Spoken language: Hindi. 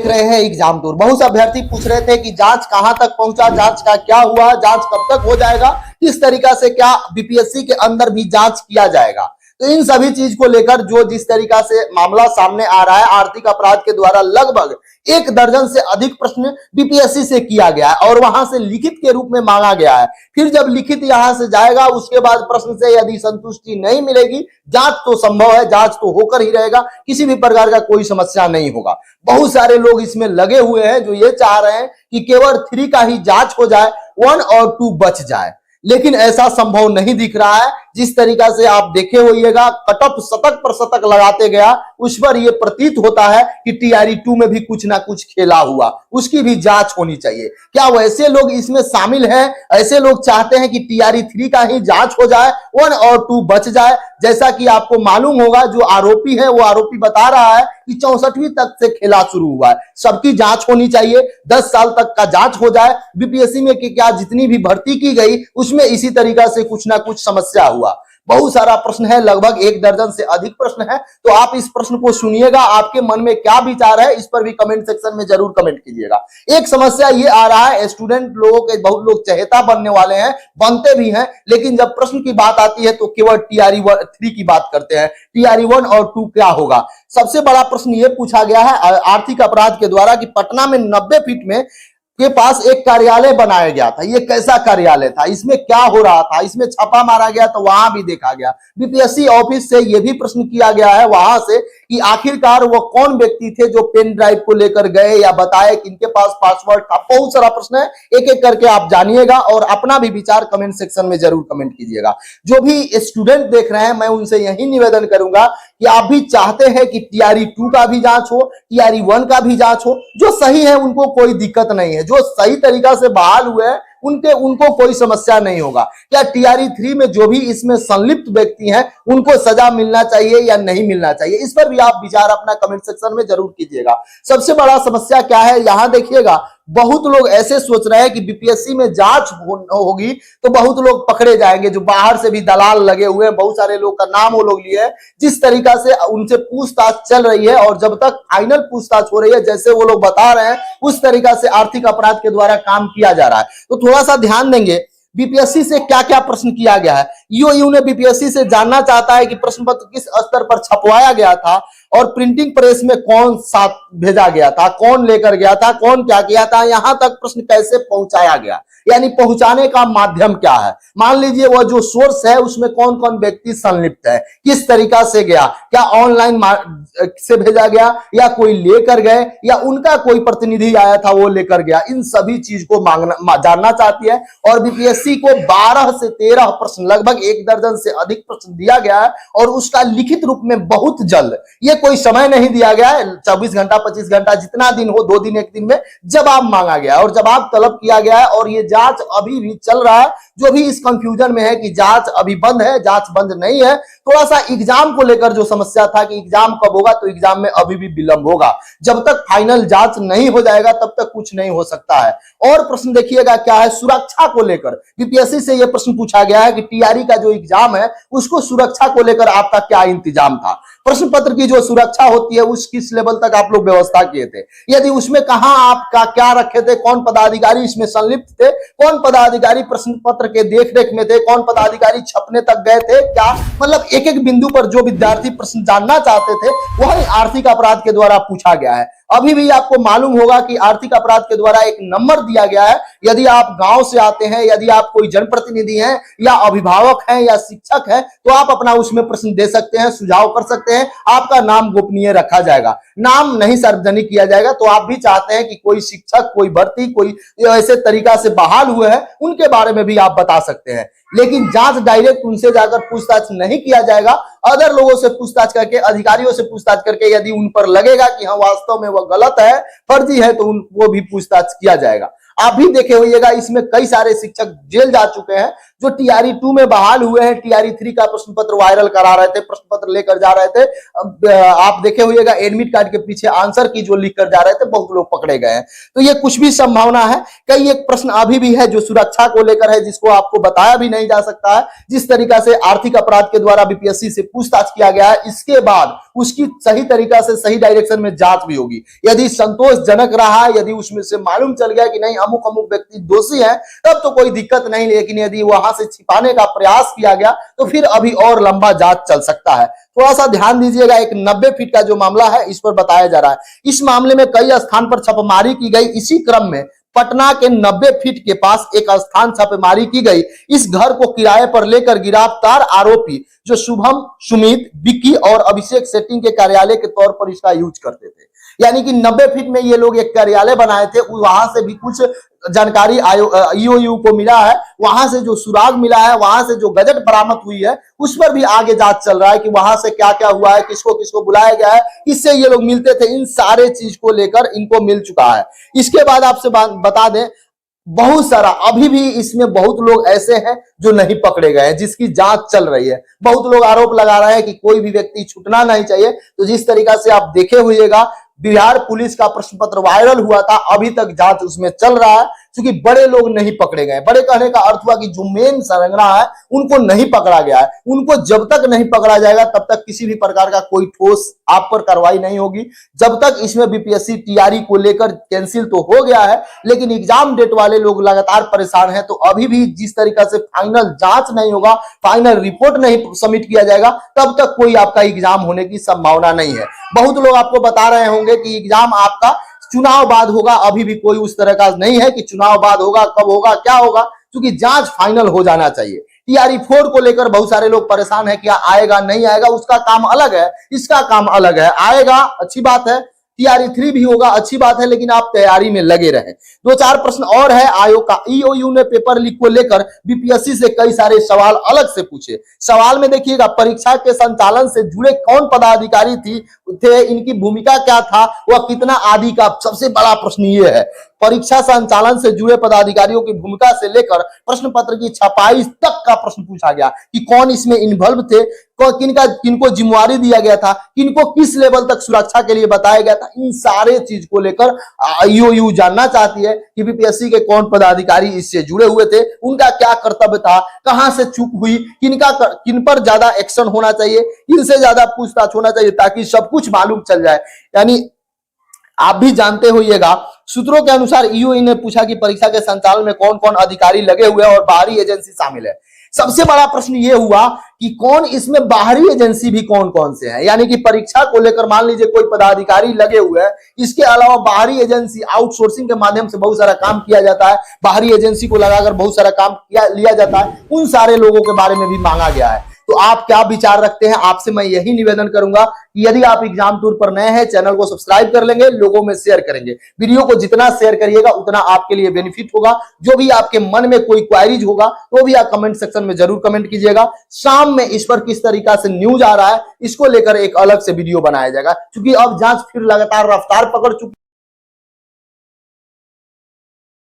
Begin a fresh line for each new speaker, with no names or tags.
देख रहे हैं एग्जाम टूर। बहुत से अभ्यर्थी पूछ रहे थे कि जांच कहां तक पहुंचा, जांच का क्या हुआ, जांच कब तक हो जाएगा, किस तरीका से क्या बीपीएससी के अंदर भी जांच किया जाएगा। तो इन सभी चीज को लेकर जो जिस तरीका से मामला सामने आ रहा है, आर्थिक अपराध के द्वारा लगभग 1 दर्जन से अधिक प्रश्न बीपीएससी से किया गया है और वहां से लिखित के रूप में मांगा गया है। फिर जब लिखित यहां से जाएगा, उसके बाद प्रश्न से यदि संतुष्टि नहीं मिलेगी, जांच तो संभव है, जांच तो होकर ही रहेगा, किसी भी प्रकार का कोई समस्या नहीं होगा। बहुत सारे लोग इसमें लगे हुए हैं जो ये चाह रहे हैं कि केवल 3 का ही जांच हो जाए, 1 और 2 बच जाए, लेकिन ऐसा संभव नहीं दिख रहा है। जिस तरीका से आप देखे होइएगा, कटअप शतक पर शतक लगाते गया, उस पर यह प्रतीत होता है कि टीआरई 2 में भी कुछ ना कुछ खेला हुआ, उसकी भी जांच होनी चाहिए। क्या वैसे लोग इसमें शामिल हैं? ऐसे लोग चाहते हैं कि टीआरई 3 का ही जांच हो जाए, 1 और 2 बच जाए। जैसा कि आपको मालूम होगा, जो आरोपी है वो आरोपी बता रहा है कि 64वीं तक से खेला शुरू हुआ है। सबकी जांच होनी चाहिए, 10 साल तक का जांच हो जाए। बीपीएससी में कि क्या जितनी भी भर्ती की गई उसमें इसी तरीका से कुछ ना कुछ समस्या हुआ। बहुत सारा प्रश्न है, लगभग 1 दर्जन से अधिक प्रश्न है। तो आप इस प्रश्न को सुनिएगा, आपके मन में क्या विचार है इस पर भी कमेंट सेक्शन में जरूर कमेंट कीजिएगा। एक समस्या ये आ रहा है, स्टूडेंट लोगों के बहुत लोग चहेता बनने वाले हैं, बनते भी हैं, लेकिन जब प्रश्न की बात आती है तो केवल टीआरई 3 की बात करते हैं। टीआरई 1 और 2 क्या होगा? सबसे बड़ा प्रश्न ये पूछा गया है आर्थिक अपराध के द्वारा कि पटना में 90 फीट में के पास एक कार्यालय बनाया गया था। ये कैसा कार्यालय था, इसमें क्या हो रहा था, इसमें छापा मारा गया तो वहां भी देखा गया। बीपीएससी ऑफिस से यह भी प्रश्न किया गया है वहां से कि आखिरकार वो कौन व्यक्ति थे जो पेन ड्राइव को लेकर गए या बताए कि इनके पास पासवर्ड था। बहुत सारा प्रश्न है, एक एक करके आप जानिएगा और अपना भी विचार कमेंट सेक्शन में जरूर कमेंट कीजिएगा। जो भी स्टूडेंट देख रहे हैं, मैं उनसे यही निवेदन करूंगा कि आप भी चाहते हैं कि टीआरई 2 का भी जांच हो, टीआरई 1 का भी जांच हो। जो सही है उनको कोई दिक्कत नहीं है, जो सही तरीका से बहाल हुए हैं उनको कोई समस्या नहीं होगा। क्या टीआरई 3 में जो भी इसमें संलिप्त व्यक्ति हैं उनको सजा मिलना चाहिए या नहीं मिलना चाहिए, इस पर भी आप विचार अपना कमेंट सेक्शन में जरूर कीजिएगा। सबसे बड़ा समस्या क्या है, यहां देखिएगा, बहुत लोग ऐसे सोच रहे हैं कि बीपीएससी में जांच होगी तो बहुत लोग पकड़े जाएंगे, जो बाहर से भी दलाल लगे हुए हैं, बहुत सारे लोग का नाम वो लोग लिए हैं। जिस तरीका से उनसे पूछताछ चल रही है और जब तक फाइनल पूछताछ हो रही है, जैसे वो लोग बता रहे हैं उस तरीका से आर्थिक अपराध के द्वारा काम किया जा रहा है। तो थोड़ा सा ध्यान देंगे, बीपीएससी से क्या क्या प्रश्न किया गया है। ईओयू ने बीपीएससी से जानना चाहता है कि प्रश्न पत्र किस स्तर पर छपवाया गया था और प्रिंटिंग प्रेस में कौन साथ भेजा गया था, कौन लेकर गया था, कौन क्या किया था, यहां तक प्रश्न कैसे पहुंचाया गया, यानी पहुंचाने का माध्यम क्या है। मान लीजिए वह जो सोर्स है उसमें कौन कौन व्यक्ति संलिप्त है, किस तरीका से गया, क्या ऑनलाइन से भेजा गया या कोई लेकर गए या उनका कोई प्रतिनिधि आया था वो लेकर गया। इन सभी चीज को जानना चाहती है और बीपीएससी को 12 से 13 प्रश्न, लगभग 1 दर्जन से अधिक प्रश्न दिया गया है और उसका लिखित रूप में बहुत जल्द, ये कोई समय नहीं दिया गया है, 24 घंटा 25 घंटा जितना दिन हो, 2 दिन 1 दिन में जवाब मांगा गया और जवाब तलब किया गया है और ये जांच अभी भी चल रहा है। जो भी इस कंफ्यूजन में है कि जांच अभी बंद है, जांच बंद नहीं है, थोड़ा सा एग्जाम को लेकर जो समस्या था कि एग्जाम कब होगा, तो एग्जाम में अभी भी विलंब होगा। जब तक फाइनल जांच नहीं हो जाएगा तब तक कुछ नहीं हो सकता है। और प्रश्न देखिएगा क्या है, सुरक्षा को लेकर बीपीएससी से यह प्रश्न पूछा गया है कि टीआरई का जो एग्जाम है उसको सुरक्षा को लेकर आपका क्या इंतजाम था। प्रश्न पत्र की जो सुरक्षा होती है उस किस लेवल तक आप लोग व्यवस्था किए थे, यदि उसमें कहां आपका क्या रखे थे, कौन पदाधिकारी इसमें संलिप्त थे, कौन पदाधिकारी प्रश्न पत्र के देखरेख में थे, कौन पदाधिकारी छपने तक गए थे, क्या मतलब एक एक बिंदु पर जो विद्यार्थी प्रश्न जानना चाहते थे वही आर्थिक अपराध के द्वारा पूछा गया है। अभी भी आपको मालूम होगा कि आर्थिक अपराध के द्वारा एक नंबर दिया गया है। यदि आप गांव से आते हैं, यदि आप कोई जनप्रतिनिधि हैं या अभिभावक हैं या शिक्षक हैं, तो आप अपना उसमें प्रश्न दे सकते हैं, सुझाव कर सकते हैं। आपका नाम गोपनीय रखा जाएगा, नाम नहीं सार्वजनिक किया जाएगा। तो आप भी चाहते हैं कि कोई शिक्षक, कोई भर्ती, कोई ऐसे तरीका से बहाल हुए हैं, उनके बारे में भी आप बता सकते हैं। लेकिन जांच डायरेक्ट उनसे जाकर पूछताछ नहीं किया जाएगा, अदर लोगों से पूछताछ करके, अधिकारियों से पूछताछ करके यदि उन पर लगेगा कि हाँ वास्तव में वह गलत है, फर्जी है, तो वो भी पूछताछ किया जाएगा। आप भी देखे होइएगा, इसमें कई सारे शिक्षक जेल जा चुके हैं जो टीआरई 2 में बहाल हुए हैं, टीआरई 3 का प्रश्न पत्र वायरल करा रहे थे, प्रश्न पत्र लेकर जा रहे थे। आप देखे होइएगा एडमिट कार्ड के पीछे आंसर की जो लिख कर जा रहे थे, बहुत लोग पकड़े गए हैं। तो ये कुछ भी संभावना है। कई एक प्रश्न अभी भी है जो सुरक्षा को लेकर है, जिसको आपको बताया भी नहीं जा सकता है। जिस तरीका से आर्थिक अपराध के द्वारा बीपीएससी से पूछताछ किया गया है, इसके बाद उसकी सही तरीका से सही डायरेक्शन में जांच भी होगी। यदि संतोषजनक रहा, यदि उसमें से मालूम चल गया कि नहीं अमुक अमुक व्यक्ति दोषी है, तब तो कोई दिक्कत नहीं। लेकिन यदि वहां से छिपाने का प्रयास किया गया तो फिर अभी और लंबा जांच चल सकता है। थोड़ा सा ध्यान दीजिएगा, एक 90 फीट का जो मामला है इस पर बताया जा रहा है। इस मामले में कई स्थान पर छापेमारी की गई। इसी क्रम में पटना के 90 फीट के पास एक स्थान छापेमारी की गई। इस घर को किराए पर लेकर गिरफ्तार आरोपी जो शुभम, सुमित, विक्की और अभिषेक सेटिंग के कार्यालय के तौर पर इसका यूज करते थे। यानी कि 90 फीट में ये लोग एक कार्यालय बनाए थे। वहां से भी कुछ जानकारी ईओयू को मिला है, वहां से जो सुराग मिला है, वहां से जो गजट बरामद हुई है, उस पर भी आगे जांच चल रहा है कि वहां से क्या क्या हुआ है, किसको किसको बुलाया गया है, किससे ये लोग मिलते थे। इन सारे चीज को लेकर इनको मिल चुका है। इसके बाद आपसे बता दें, बहुत सारा अभी भी इसमें बहुत लोग ऐसे हैं जो नहीं पकड़े गए हैं, जिसकी जांच चल रही है। बहुत लोग आरोप लगा रहे हैं कि कोई भी व्यक्ति छूटना नहीं चाहिए। तो जिस तरीका से आप देखे होइएगा, बिहार पुलिस का प्रश्न पत्र वायरल हुआ था, अभी तक जांच उसमें चल रहा है, क्योंकि बड़े लोग नहीं पकड़े गए। बड़े कहने का अर्थ हुआ कि जो मेन सरंगना है उनको नहीं पकड़ा गया है। उनको जब तक नहीं पकड़ा जाएगा तब तक किसी भी प्रकार का कोई ठोस आप पर कार्रवाई नहीं होगी। जब तक इसमें बीपीएससी टीआरई को लेकर कैंसिल तो हो गया है, लेकिन एग्जाम डेट वाले लोग लगातार परेशान हैं। तो अभी भी जिस तरीका से फाइनल जांच नहीं होगा, फाइनल रिपोर्ट नहीं सबमिट किया जाएगा, तब तक कोई आपका एग्जाम होने की संभावना नहीं है। बहुत लोग आपको बता रहे होंगे कि एग्जाम आपका चुनाव बाद होगा। अभी भी कोई उस तरह का नहीं है कि चुनाव बाद होगा, कब होगा, क्या होगा, क्योंकि जांच फाइनल हो जाना चाहिए। टीआरई 4 को लेकर बहुत सारे लोग परेशान है, क्या आएगा नहीं आएगा, उसका काम अलग है, इसका काम अलग है। आएगा अच्छी बात है, टीआरई 3 भी होगा अच्छी बात है, लेकिन आप तैयारी में लगे रहें। 2-4 प्रश्न और है आयोग का। ईओयू ने पेपर लीक को लेकर बीपीएससी से कई सारे सवाल अलग से पूछे। सवाल में देखिएगा, परीक्षा के संचालन से जुड़े कौन पदाधिकारी थे, इनकी भूमिका क्या था, वह कितना आदि का सबसे बड़ा प्रश्न ये है। परीक्षा संचालन से जुड़े पदाधिकारियों की भूमिका से लेकर प्रश्न पत्र की छपाई तक का प्रश्न पूछा गया कि कौन इसमें इन्वॉल्व थे, किनको जिम्मेवारी दिया गया था, किनको किस लेवल तक सुरक्षा के लिए बताया गया था। इन सारे चीज को लेकर ईओयू जानना चाहती है कि बीपीएससी के कौन पदाधिकारी इससे जुड़े हुए थे, उनका क्या कर्तव्य था, कहां से चूक हुई, किन पर ज्यादा एक्शन होना चाहिए, इनसे ज्यादा पूछताछ होना चाहिए, ताकि सब कुछ मालूम चल जाए। यानी आप भी जानते होइएगा, सूत्रों के अनुसार ईओयू ने पूछा कि परीक्षा के संचालन में कौन कौन अधिकारी लगे हुए हैं और बाहरी एजेंसी शामिल है। सबसे बड़ा प्रश्न यह हुआ कि कौन इसमें बाहरी एजेंसी भी कौन कौन से हैं। यानी कि परीक्षा को लेकर मान लीजिए कोई पदाधिकारी लगे हुए हैं, इसके अलावा बाहरी एजेंसी आउटसोर्सिंग के माध्यम से बहुत सारा काम किया जाता है, बाहरी एजेंसी को लगाकर बहुत सारा काम लिया जाता है, उन सारे लोगों के बारे में भी मांगा गया है। तो आप क्या विचार रखते हैं? आपसे मैं यही निवेदन करूंगा कि यदि आप एग्जाम टूर पर नए हैं, चैनल को सब्सक्राइब कर लेंगे, लोगों में शेयर करेंगे। वीडियो को जितना शेयर करिएगा उतना आपके लिए बेनिफिट होगा। जो भी आपके मन में कोई क्वायरीज होगा तो भी आप कमेंट सेक्शन में जरूर कमेंट कीजिएगा। शाम में इस पर किस तरीका से न्यूज आ रहा है, इसको लेकर एक अलग से वीडियो बनाया जाएगा, क्योंकि अब जांच फिर लगातार रफ्तार पकड़ चुकी